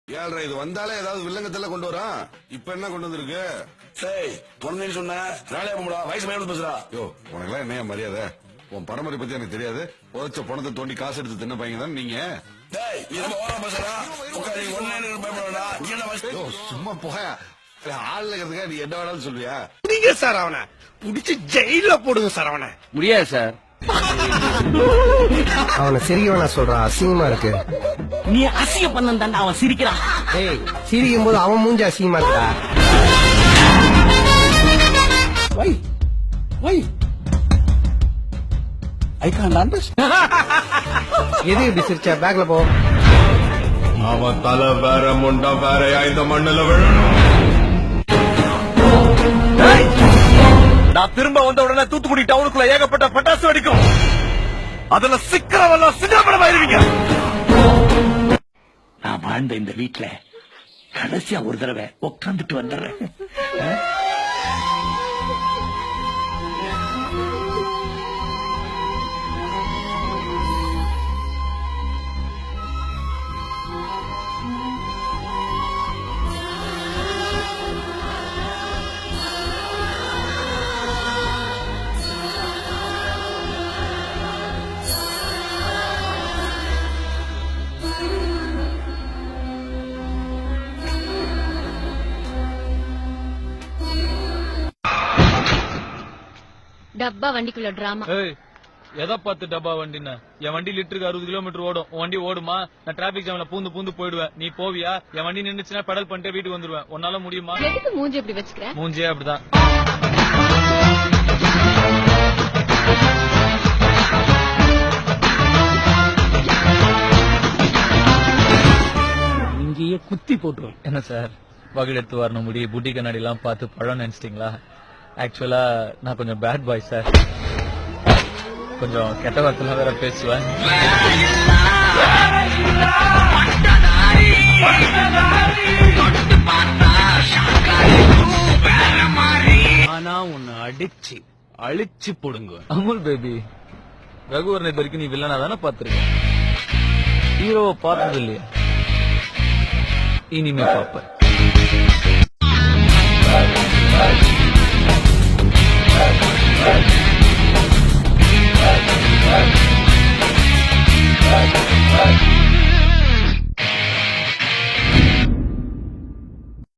ஏழ்ரை இது வந்தாலே ஏதாவது வில்லங்கத்துல கொண்டு வரான். இப்ப என்ன கொண்டு வந்திருக்கு? டேய் பொண்ணுன்னு சொன்ன வேலையா போடா, வயசு மேல பேசுறா. யோ உனக்கெல்லாம் என்னையா மரியாதை? உன் பரம்பரை பத்தி எனக்கு தெரியாது. உழைச்ச பணத்தை தோண்டி காசு எடுத்து தின்ன பையன் தான் நீங்க. டேய் நீ ரொம்ப ஓவரா பேசுறா. உட்காரு ஒண்ணு பயப்படா. நீ என்ன வயசு? யோ சும்மா போயா. ஆள் இருக்கிறதுக்கா நீ என்ன வேணாலும் சொல்வியா? புடிங்க சார் அவனை, புடிச்சு ஜெயில போடுங்க சார் அவனை. முடியாது சார். அவனை சிரிக்கவனா சொல்றான், அசிங்கமா இருக்கு. நீ அசிங்க பண்ண அவன் சிரிக்கிறான். ஏய் சிரிக்கும் போது அவன் மூஞ்சி அசிங்கமா இருக்கா? I can't understand. எது இப்படி சிரிச்சா? பேக்ல போ. அவன் தலை வேற முண்டா வேறையா இந்த மண்ணுல விழணும். நான் திரும்ப வந்த உடனே தூத்துக்குடி டவுனுக்குள்ள ஏகப்பட்ட பட்டாசு வெடிக்கும். அதுல சிக்கிறவெல்லாம் சின்னப்படமாயிருவீங்க. நான் வாழ்ந்த இந்த வீட்டுல கடைசியா ஒரு தடவை உட்காந்துட்டு வந்துடுறேன். டப்பா வண்டிக்குள்ள டிராமா. எதை பார்த்து டப்பா வண்டின்னு? என் வண்டி லிட்டருக்கு 60 கிலோமீட்டர் ஓடும். உன் வண்டி ஓடுமா? நான் டிராபிக் ஜாம்ல பூந்து போயிடுவேன். நீ போவியா? என் வண்டி நின்னுச்சுன்னா பெடல் பண்ணிட்டு வீட்டுக்கு வந்துருவேன். உன்னால முடியுமா? எதுக்கு மூஞ்சி எப்படி வச்சுக்கிறேன்? மூஞ்சியே அப்படிதான். இங்கேயே குத்தி போட்டுருவோம். என்ன சார் வகுடு எடுத்து வரணும் முடி புட்டி கண்ணாடி எல்லாம் பார்த்து பழம் நினைச்சிட்டீங்களா? ஆக்சுவலா நான் கொஞ்சம் பேட் பாய் சார். கொஞ்சம் கெட்ட வார்த்தைலாம் வேற பேசுவேன். ஆனா உன்னை அடிச்சு அழிச்சு போடுங்க. அமுல் பேபி ரகுவரனை வரைக்கும் நீ வில்லனா தானே பாத்துருக்க. ஹீரோவை பார்த்தது இல்லையா? இனிமே பாப்ப.